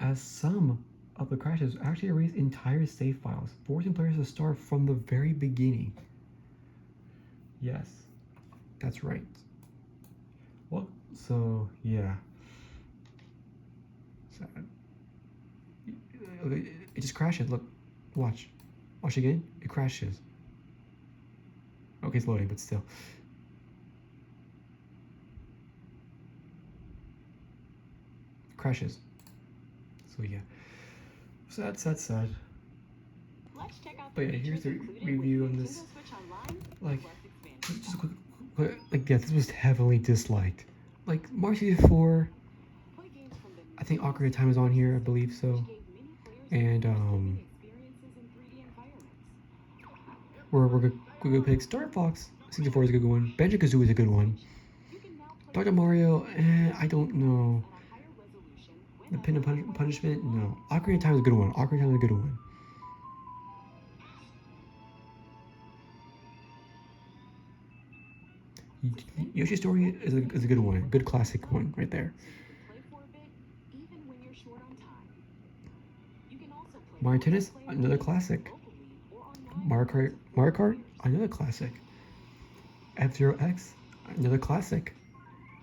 S1: As some of the crashes actually erased entire save files, forcing players to start from the very beginning. Yes, that's right. Well, so yeah. Sad. It just crashes. Look, watch again. It crashes. Okay, it's loading, but still. Crashes. So yeah. Sad. But yeah, here's the review on this. Like, just a quick, like, yeah, this was heavily disliked. Like, Mario 64, I think Ocarina of Time is on here, I believe so. And, we're good picks. Star Fox 64 is a good one. Banjo-Kazooie is a good one. Dr. Mario, I don't know. The Pin and Punishment, no. Ocarina of Time is a good one. Yoshi's Story is a good one. Good classic one right there. Mario Tennis, another classic. Mario Kart, another classic. F-Zero X, another classic.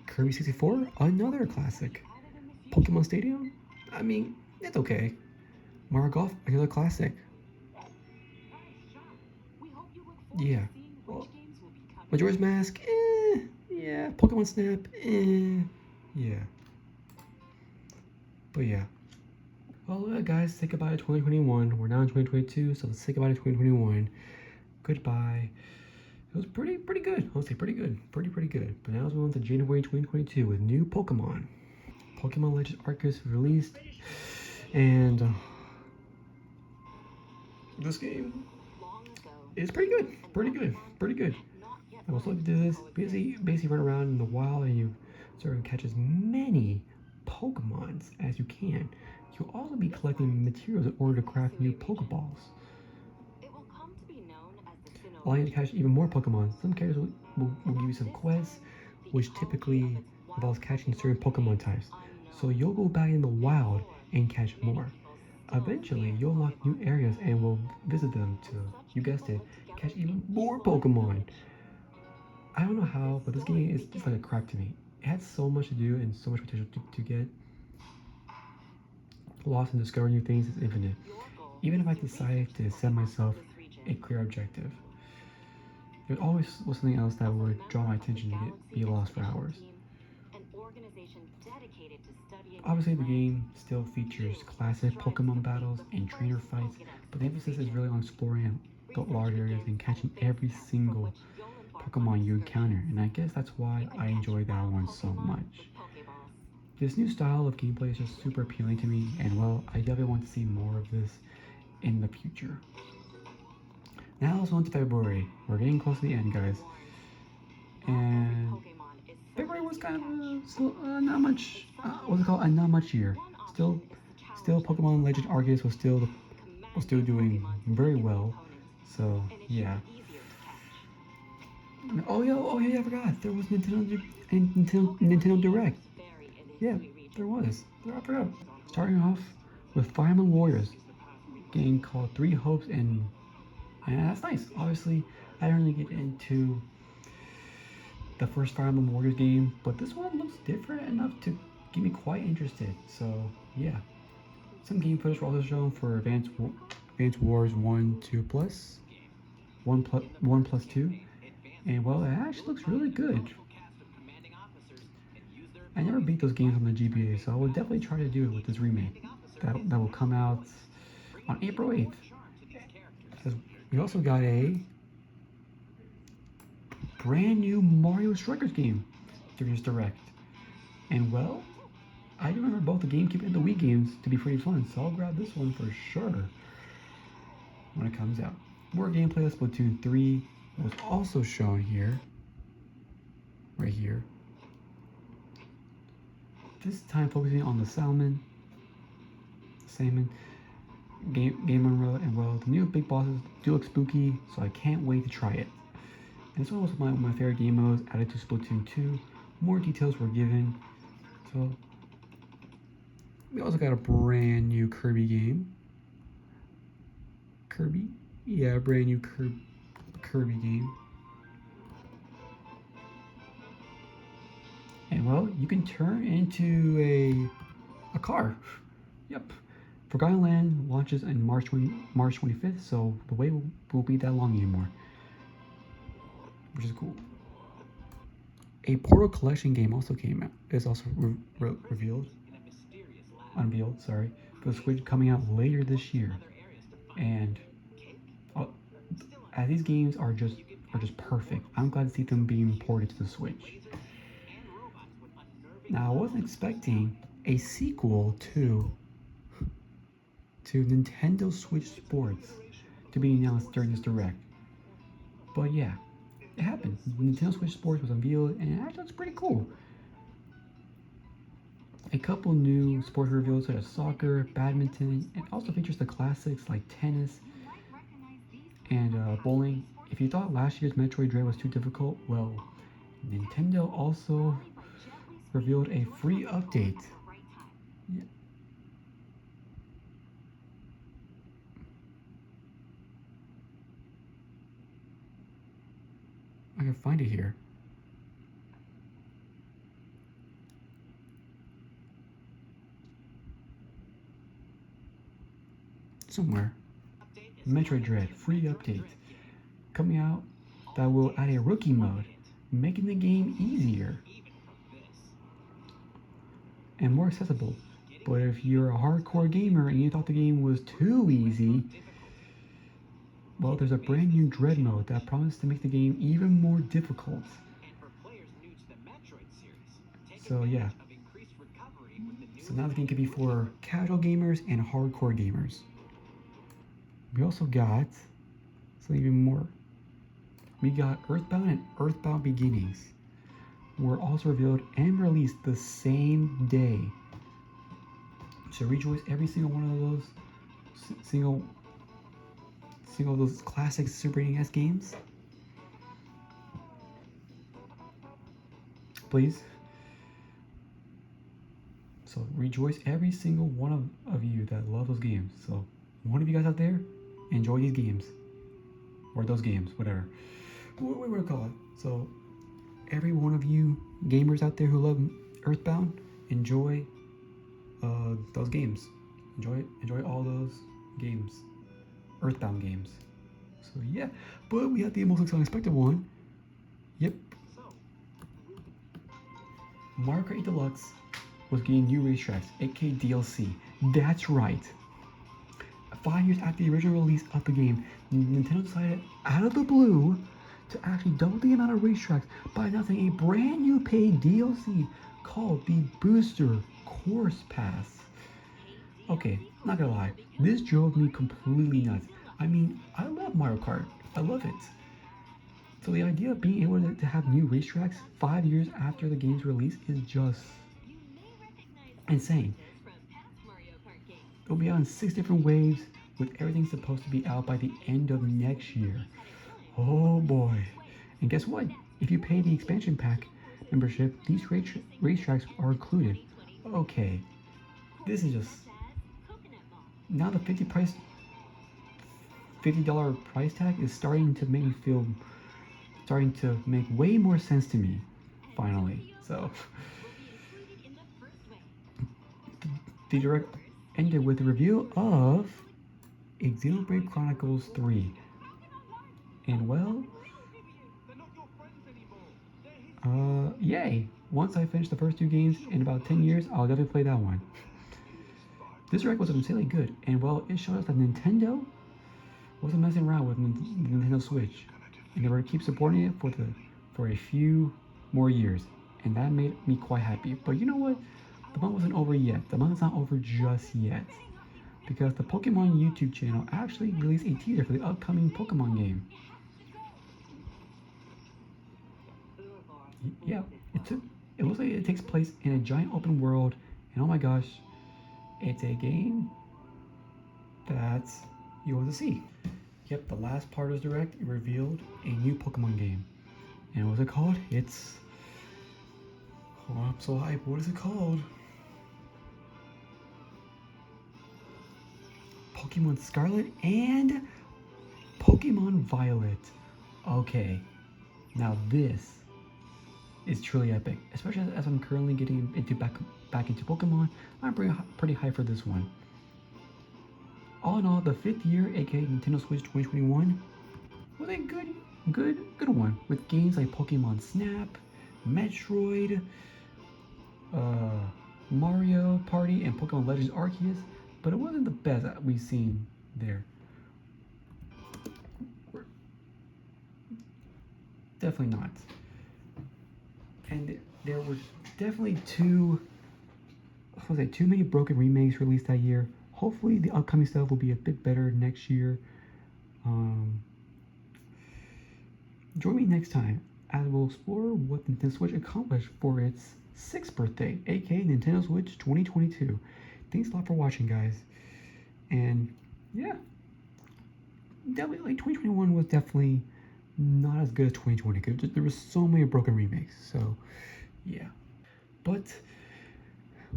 S1: Kirby 64, another classic. Pokemon Stadium, I mean, it's okay. Mario Golf, another classic. Yeah. Well, Majora's Mask, yeah. Pokemon Snap, yeah. But yeah. Well, guys, say goodbye to 2021. We're now in 2022, so let's say goodbye to 2021. Goodbye. It was pretty good. I'll say pretty good. Pretty good. But now let's move on to January 2022 with new Pokemon. Pokemon Legends Arceus released, and this game is pretty good. I was looking to do this. Basically run around in the wild and you sort of catch as many Pokemons as you can. You'll also be collecting materials in order to craft new Pokeballs. Allowing you to catch even more Pokemon. Some characters will give you some quests, which typically involves catching certain Pokemon types. So you'll go back in the wild and catch more. Eventually, you'll unlock new areas and will visit them to, you guessed it, catch even more Pokemon. I don't know how, but this game is just like a crack to me. It has so much to do and so much potential to get lost and discover new things is infinite. Even if I decide to set myself a clear objective, there's always something else that would draw my attention to be lost for hours. Obviously, the game still features classic Pokemon battles and trainer fights, but the emphasis is really on exploring the large areas and catching every single Pokemon you encounter, and I guess that's why I enjoy that one so much. This new style of gameplay is just super appealing to me, and well, I definitely want to see more of this in the future. Now let's on to February. We're getting close to the end, guys. And February was kind of still not much. What's it called? A not much year. Still, Pokemon Legend Arceus was still doing very well. So yeah. Oh yeah, I forgot. There was Nintendo Direct. Yeah, there was. I forgot. Starting off with Fire Emblem Warriors, game called Three Hopes, and that's nice. Obviously, I didn't really get into the first Fire Emblem Warriors game, but this one looks different enough to get me quite interested. So yeah, some game footage were also shown for Advance Wars 1, 2 plus, 1 plus 2, and well, it actually looks really good. I never beat those games on the GBA, so I will definitely try to do it with this remake that will come out on April 8th. We also got a brand new Mario Strikers game Director's Direct. And well, I remember both the GameCube and the Wii games to be pretty fun, so I'll grab this one for sure when it comes out. More gameplay of Splatoon 3 was also shown here, right here. This time focusing on the salmon game on road, and well, the new big bosses do look spooky, so I can't wait to try it. And this one was one of my favorite game modes added to Splatoon 2. More details were given. So we also got a brand new Kirby game. Kirby? Yeah, brand new Kirby game. And well, you can turn into a car. Yep. Forgotten Land launches on March 25th, so the wait won't be that long anymore, which is cool. A Portal Collection game also came out. It's also unveiled. Sorry, for the Switch coming out later this year, and as these games are just perfect. I'm glad to see them being ported to the Switch. Now, I wasn't expecting a sequel to Nintendo Switch Sports to be announced during this Direct. But yeah, it happened. Nintendo Switch Sports was unveiled, and it actually looks pretty cool. A couple new sports revealed such as soccer, badminton, and also features the classics like tennis and bowling. If you thought last year's Metroid Dread was too difficult, well, Nintendo also revealed a free update. Yeah. I can find it here. Somewhere. Metroid Dread free update coming out that will add a rookie mode, making the game easier and more accessible. But if you're a hardcore gamer and you thought the game was too easy, well, there's a brand new Dread mode that promises to make the game even more difficult. So yeah. So now the game can be for casual gamers and hardcore gamers. We also got something even more. We got Earthbound and Earthbound Beginnings were also revealed and released the same day. So rejoice every single one of those single of those classic Super NES games. Please. So rejoice every single one of you that love those games. So one of you guys out there, enjoy these games. Or those games, whatever. What do we call it? So every one of you gamers out there who love Earthbound, enjoy those games. Enjoy all those games. Earthbound games. So yeah, but we had the most unexpected one. Yep. Mario Kart 8 Deluxe was getting new racetracks, aka DLC. That's right. 5 years after the original release of the game, Nintendo decided out of the blue to actually double the amount of racetracks by announcing a brand new paid DLC called the Booster Course Pass. Okay, not gonna lie, this drove me completely nuts. I mean, I love Mario Kart. I love it. So the idea of being able to have new racetracks 5 years after the game's release is just insane. It'll be out in 6 different waves, with everything supposed to be out by the end of next year. Oh boy. And guess what? If you pay the expansion pack membership, these racetracks are included. Okay. This is just... Now the $50 price tag is starting to make way more sense to me, finally. So, the direct ended with a review of Xenoblade Chronicles 3. And well, yay! Once I finish the first 2 games in about 10 years, I'll definitely play that one. This direct was insanely good, and well, it showed us that Nintendo wasn't messing around with the Nintendo Switch, and they were to keep supporting it for a few more years, and that made me quite happy. But you know what? The month wasn't over yet. The month is not over just yet, because the Pokemon YouTube channel actually released a teaser for the upcoming Pokemon game. Yeah, it looks like it takes place in a giant open world, and oh my gosh, it's a game that you want to see. Yep, the last part of the direct, it revealed a new Pokemon game. And what's it called? It's... Oh, I'm so hyped. What is it called? Pokemon Scarlet and Pokemon Violet. Okay, now this is truly epic. Especially as I'm currently getting into back into Pokemon, I'm pretty hyped for this one. All in all, the 5th year, aka Nintendo Switch 2021, was a good one, with games like Pokemon Snap, Metroid, Mario Party, and Pokemon Legends Arceus, but it wasn't the best that we've seen there. Definitely not. And there were definitely too many broken remakes released that year. Hopefully the upcoming stuff will be a bit better next year. Join me next time as we'll explore what Nintendo Switch accomplished for its 6th birthday, aka Nintendo Switch 2022. Thanks a lot for watching, guys. And yeah, definitely, like, 2021 was definitely not as good as 2020 because there were so many broken remakes. So yeah, but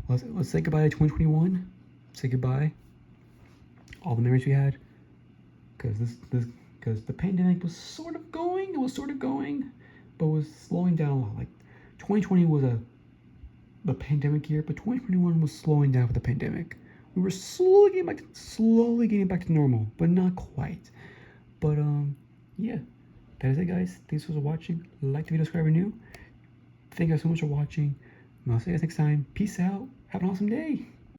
S1: let's say goodbye to 2021. Say goodbye all the memories we had, because the pandemic was sort of going, but was slowing down a lot. Like 2020 was the pandemic year, but 2021 was slowing down with the pandemic. We were slowly getting back to normal, but not quite. But yeah, that is it, guys. Thanks for watching. Like the video, subscribe if you're new. Thank you guys so much for watching. And I'll see you guys next time. Peace out. Have an awesome day.